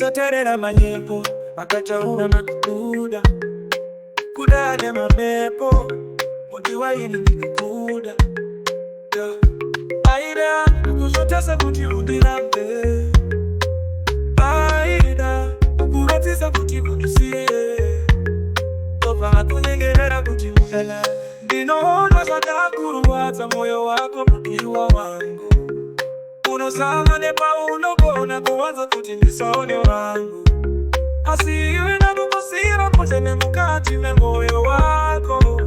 usaterera manyepo akachaura makuda kudade mapepo mudiwaini ndikuda aida kuzotesa kuti undirambe aida kuratisa kuti unisiye topa kunyengerera kuti ufele ndinoona zvatakurwadza moyo wako mudiwa wangu unosanga nepaunogona kuwanza kuti ndisaone wangu asi iwe ndakukusira kutene mukati memoyo wako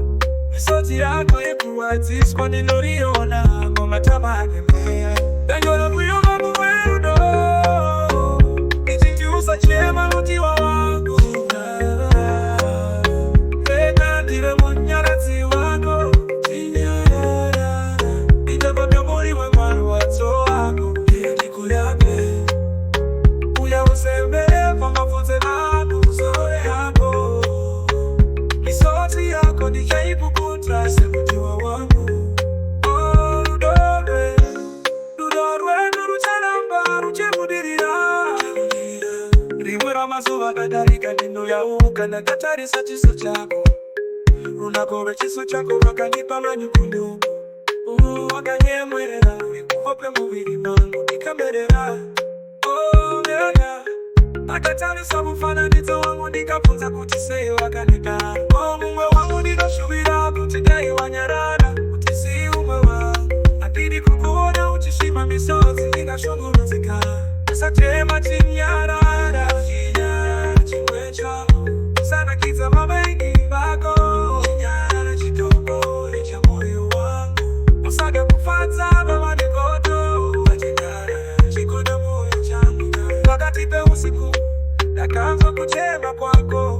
misodzi yako yekurwadziswa ndinoriona mumatama ake mweya ndanyora kuyoma muwerudo ichi usachema mudiwa wangu ena ndire munyaradzi wako chinyarara nditapamya muri wemarwadzo wako ndikuyabe uya usembere pamapfudze ako uzore yako misodzi yako ndichaipukuta semudiwa wangu rudo rwedu rucharamba ruchibudirira rimwe ramazuva akadarika ndinoyauka ndakatarisa chiso chako runakove chiso chako rakandipa manyukunyuku wakanyemwerera nekuhope muviri mangu ndikamerera akatarisa mufananidzo wangu ndikabvunza kuti sei wakaneka mumwe wangu ndinoshuvira kuti dai wanyarara kuti sii umwe wangu handidi kukuona uchisvima misodzi ndingashungurudzika usachema chinyarara chinyara chimwe chavo usanakidza mavengi vako chinyara chitoko nechamoyo wangu usaga kufadza vavanekoto vachinyara chikoda moyo changu pakati peusiku ndakanzwa kuchema kwako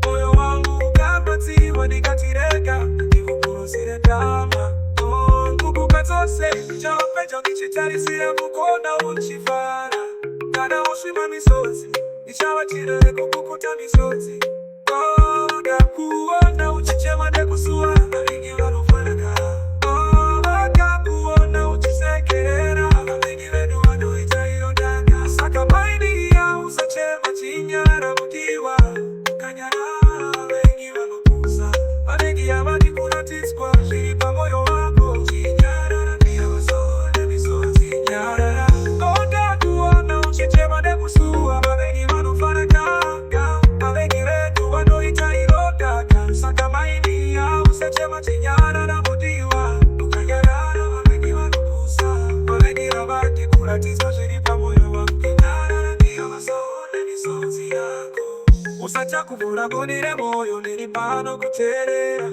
moyo wangu ukambatsiwa ndikatireka ndikukurusire tama ngubuka dzose chaopecho ndichitarisira kukona uchifara kana usvima misodzi ndichava chirere kukukuta misodzi ndakuona uchichema nekusuwa vavengi vanofanana vakakuona uchisekerera vavengi vedu vanoita irodanga saka mainiya usachema chinyara mudiwa ukanyarara vavengi vanopusa vavengi havadi kuratidzwa zviri pamwoyo wako chinyarara ndiyavazone misodzi nyarara ndakuona uchichema nekusuwa vavengi vanofanana vavengi vedu vanoita irodanga saka mainiya usachema chinyarara mudiwa ukanyarara vavengi vanopusa vavengi havadi kuratidzwa zviri pamwoyo wako chinyarara ndiyavazone misodzi yako usachakuvhura goni remoyo ndiri pano kuteerera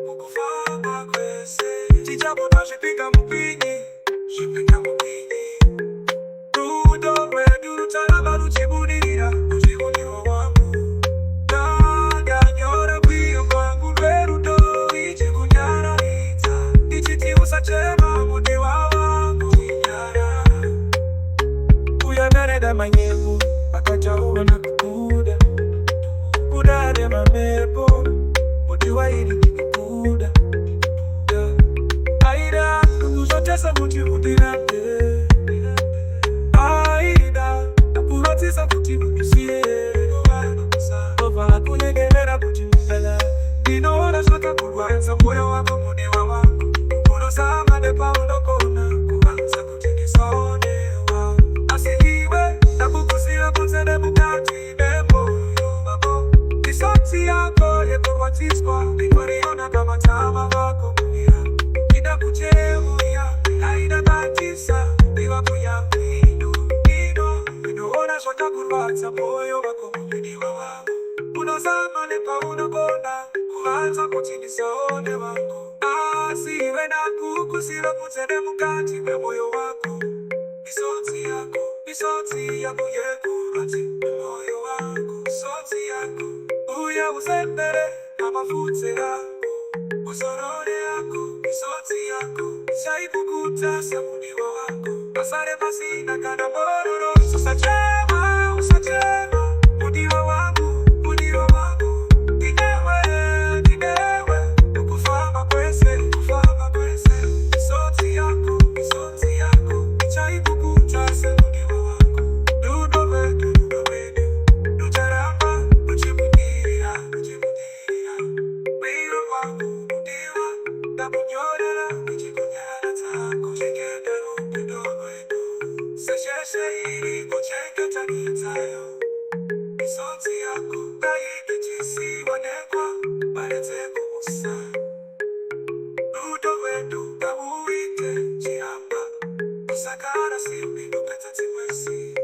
mukufamba kwese tichapota zvipinga mupinyi zvipinga mupinyi rudo rwedu rucharamba ruchibudirira muzvioniwa wangu ndakanyora kwiyo kwangu rwerudo ichikunyararidza ndichiti usachema mudiwa wangu chinyara uyamereda manyepo akachaona kukuda kudade mapepo mudiwa ili ndikuda aida kuzotesa kuti undirambe aida nakurotisa kuti unisiye ova kunyengerera kuti ufela ndinoona zvakakurwadza moyo wako mudiwa wangu unosama nepaunogona kuvanza kuti ndisaonewa asi iwe ndakukusira kunze nemukati memoyo wako misodzi yako yekurwadziswa ndingoriona kamatama vako muya ida kucheuya aida batisa ndiva kuyambino inoona zvatakurwadza moyo wako mudiwa wangu unosama nepaunogona kuvanza kuti ndisaone wangu asi iwe ndakukusira kunze nemukati memoyo wako misodzi yako yekurwadzi moyo wangu misodzi yako uya usembere amafudze yako uzorore yako misodzi yako chaipukuta semudiwa wako pasare pasina kana mororo usachema mudiwa wangu ndinewe ukufamba kwese misodzi yako chaipukuta semudiwa wako rudo rwedu kuletayo. Ni sauti yako naige jinsi wanekwa barete kubusa. Rudo wetu kabuite chiamba. Kusakara si upendo peta tiwesi.